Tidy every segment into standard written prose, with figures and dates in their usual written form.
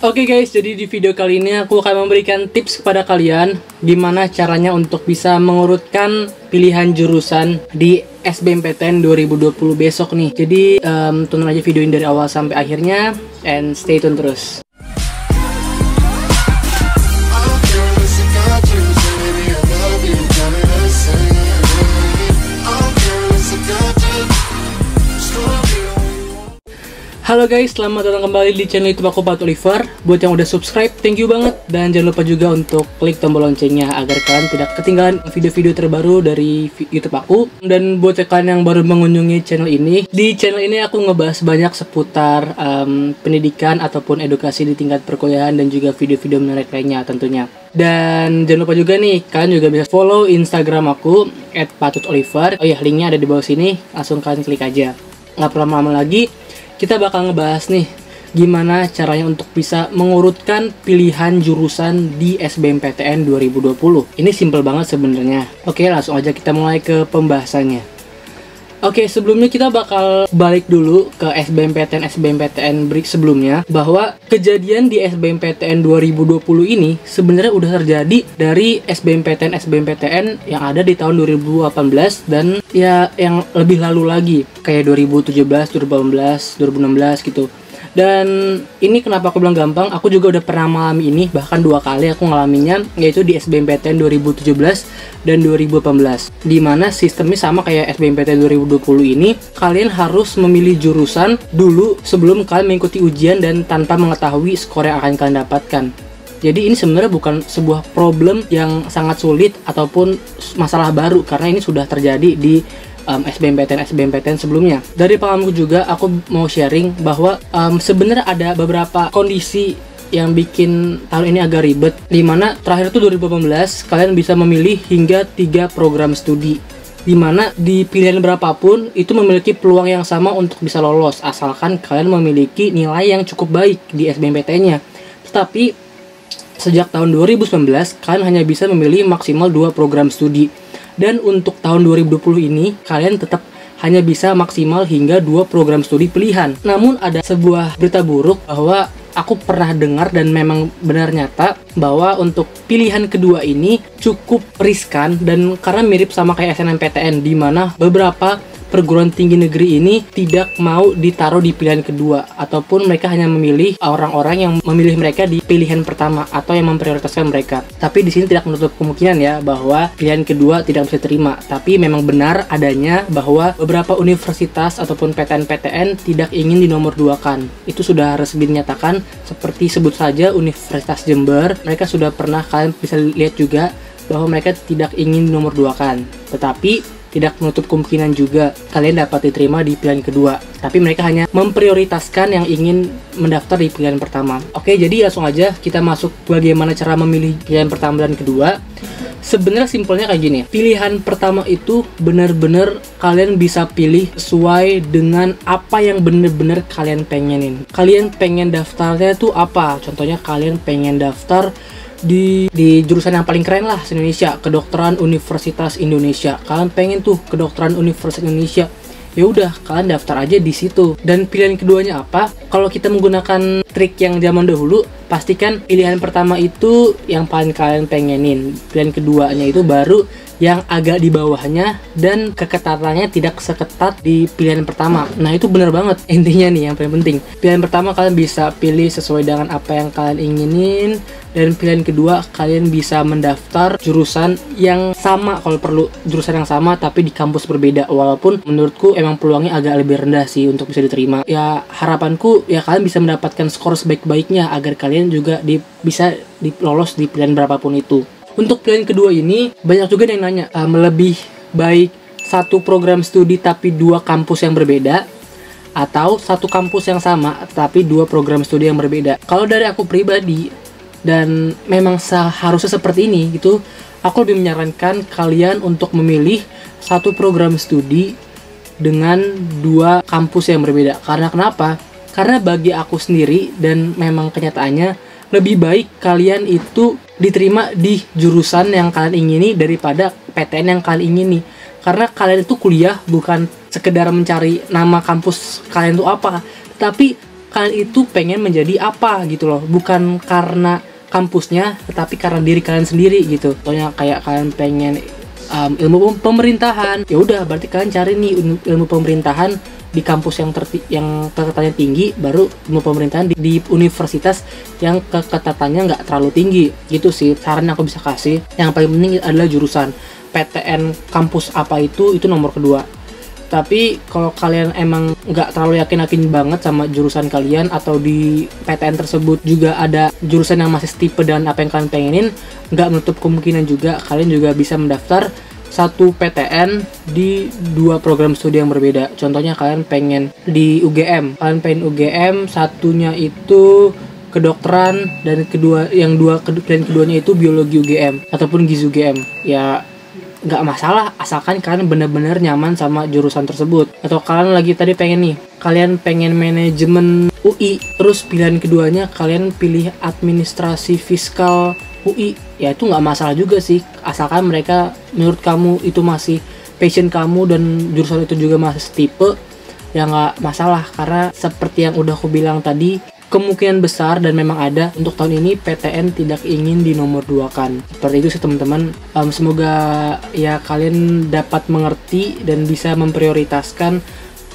Oke guys, jadi di video kali ini aku akan memberikan tips kepada kalian gimana caranya untuk bisa mengurutkan pilihan jurusan di SBMPTN 2020 besok nih. Jadi tonton aja video ini dari awal sampai akhirnya and stay tune terus. Halo guys, selamat datang kembali di channel YouTube aku, Pat Oliver. Buat yang udah subscribe, thank you banget. Dan jangan lupa juga untuk klik tombol loncengnya agar kalian tidak ketinggalan video-video terbaru dari YouTube aku. Dan buat kalian yang baru mengunjungi channel ini, di channel ini aku ngebahas banyak seputar pendidikan ataupun edukasi di tingkat perkuliahan dan juga video-video menarik lainnya tentunya. Dan jangan lupa juga nih, kalian juga bisa follow Instagram aku @patutoliver. Oh iya, linknya ada di bawah sini, langsung kalian klik aja. Nggak perlu lama-lama lagi, kita bakal ngebahas nih gimana caranya untuk bisa mengurutkan pilihan jurusan di SBMPTN 2020. Ini simple banget sebenarnya. Oke, langsung aja kita mulai ke pembahasannya. Oke, sebelumnya kita bakal balik dulu ke SBMPTN break sebelumnya, bahwa kejadian di SBMPTN 2020 ini sebenarnya udah terjadi dari SBMPTN yang ada di tahun 2018 dan ya yang lebih lalu lagi kayak 2017, 2018, 2016 gitu. Dan ini kenapa aku bilang gampang, aku juga udah pernah mengalami ini, bahkan 2 kali aku ngalaminya, yaitu di SBMPTN 2017 dan 2018. Dimana sistemnya sama kayak SBMPTN 2020 ini, kalian harus memilih jurusan dulu sebelum kalian mengikuti ujian dan tanpa mengetahui skor yang akan kalian dapatkan. Jadi ini sebenarnya bukan sebuah problem yang sangat sulit ataupun masalah baru, karena ini sudah terjadi di SBMPTN sebelumnya. Dari pengalamanku juga aku mau sharing bahwa sebenarnya ada beberapa kondisi yang bikin tahun ini agak ribet, dimana terakhir itu 2018 kalian bisa memilih hingga 3 program studi, dimana di pilihan berapapun itu memiliki peluang yang sama untuk bisa lolos asalkan kalian memiliki nilai yang cukup baik di SBMPTN-nya. Tetapi sejak tahun 2019 kalian hanya bisa memilih maksimal 2 program studi. Dan untuk tahun 2020 ini, kalian tetap hanya bisa maksimal hingga 2 program studi pilihan. Namun ada sebuah berita buruk bahwa aku pernah dengar dan memang benar nyata bahwa untuk pilihan kedua ini cukup riskan dan karena mirip sama kayak SNMPTN, di mana beberapa perguruan tinggi negeri ini tidak mau ditaruh di pilihan kedua, ataupun mereka hanya memilih orang-orang yang memilih mereka di pilihan pertama atau yang memprioritaskan mereka. Tapi di sini tidak menutup kemungkinan ya bahwa pilihan kedua tidak bisa terima. Tapi memang benar adanya bahwa beberapa universitas ataupun PTN-PTN tidak ingin dinomor 2-kan. Itu sudah resmi dinyatakan, seperti sebut saja Universitas Jember. Mereka sudah pernah, kalian bisa lihat juga bahwa mereka tidak ingin dinomor 2-kan. Tetapi tidak menutup kemungkinan juga kalian dapat diterima di pilihan kedua. Tapi mereka hanya memprioritaskan yang ingin mendaftar di pilihan pertama. Oke, jadi langsung aja kita masuk bagaimana cara memilih pilihan pertama dan kedua. Sebenarnya simpelnya kayak gini. Pilihan pertama itu benar-benar kalian bisa pilih sesuai dengan apa yang benar-benar kalian pengenin. Kalian pengen daftarnya tuh apa? Contohnya kalian pengen daftar di jurusan yang paling keren lah se-Indonesia, kedokteran Universitas Indonesia. Kalian pengen tuh kedokteran Universitas Indonesia, ya udah kalian daftar aja di situ. Dan pilihan keduanya apa? Kalau kita menggunakan trik yang zaman dahulu, pastikan pilihan pertama itu yang paling kalian pengenin, pilihan keduanya itu baru yang agak di bawahnya dan keketatannya tidak seketat di pilihan pertama. Nah itu bener banget intinya nih yang paling penting. Pilihan pertama kalian bisa pilih sesuai dengan apa yang kalian inginin, dan pilihan kedua kalian bisa mendaftar jurusan yang sama, kalau perlu jurusan yang sama tapi di kampus berbeda. Walaupun menurutku emang peluangnya agak lebih rendah sih untuk bisa diterima. Ya harapanku ya kalian bisa mendapatkan skor sebaik-baiknya agar kalian juga bisa lolos di pilihan berapapun itu. Untuk pilihan kedua ini banyak juga yang nanya, lebih baik 1 program studi tapi 2 kampus yang berbeda, atau 1 kampus yang sama tapi 2 program studi yang berbeda. Kalau dari aku pribadi, dan memang seharusnya seperti ini gitu, aku lebih menyarankan kalian untuk memilih 1 program studi dengan 2 kampus yang berbeda. Karena kenapa? Karena bagi aku sendiri dan memang kenyataannya, lebih baik kalian itu diterima di jurusan yang kalian ingini daripada PTN yang kalian ingini. Karena kalian itu kuliah bukan sekedar mencari nama kampus kalian itu apa, tapi kalian itu pengen menjadi apa gitu loh, bukan karena kampusnya tetapi karena diri kalian sendiri gitu. Contohnya kayak kalian pengen ilmu pemerintahan, ya udah berarti kalian cari nih ilmu pemerintahan di kampus yang keketatannya tinggi, baru ilmu pemerintahan di universitas yang keketatannya nggak terlalu tinggi gitu sih. Saran yang aku bisa kasih, yang paling penting adalah jurusan. PTN kampus apa itu nomor kedua. Tapi kalau kalian emang nggak terlalu yakin banget sama jurusan kalian, atau di PTN tersebut juga ada jurusan yang masih tipe dan apa yang kalian pengenin, nggak menutup kemungkinan juga kalian juga bisa mendaftar satu PTN di 2 program studi yang berbeda. Contohnya kalian pengen di UGM, satunya itu kedokteran, dan keduanya itu biologi UGM ataupun gizi UGM. Ya nggak masalah asalkan kalian benar-benar nyaman sama jurusan tersebut. Atau kalian lagi tadi kalian pengen manajemen UI, terus pilihan keduanya kalian pilih administrasi fiskal UI, ya itu nggak masalah juga sih, asalkan mereka menurut kamu itu masih passion kamu dan jurusan itu juga masih tipe, ya nggak masalah. Karena seperti yang udah aku bilang tadi, kemungkinan besar dan memang ada untuk tahun ini PTN tidak ingin dinomor 2-kan. Seperti itu sih teman-teman. Semoga ya kalian dapat mengerti dan bisa memprioritaskan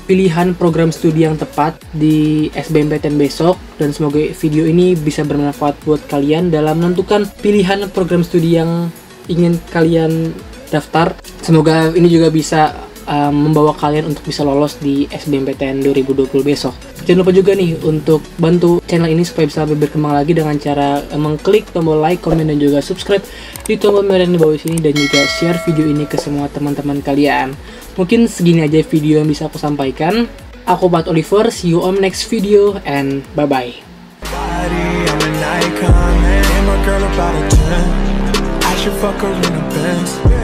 pilihan program studi yang tepat di SBMPTN besok, dan semoga video ini bisa bermanfaat buat kalian dalam menentukan pilihan program studi yang ingin kalian daftar. Semoga ini juga bisa membawa kalian untuk bisa lolos di SBMPTN 2020 besok. Jangan lupa juga nih untuk bantu channel ini supaya bisa lebih berkembang lagi dengan cara mengklik tombol like, komen, dan juga subscribe di tombol merah di bawah sini, dan juga share video ini ke semua teman-teman kalian. Mungkin segini aja video yang bisa aku sampaikan. Aku Pat Oliver, see you on next video, and bye-bye. Should fuck her in the Benz.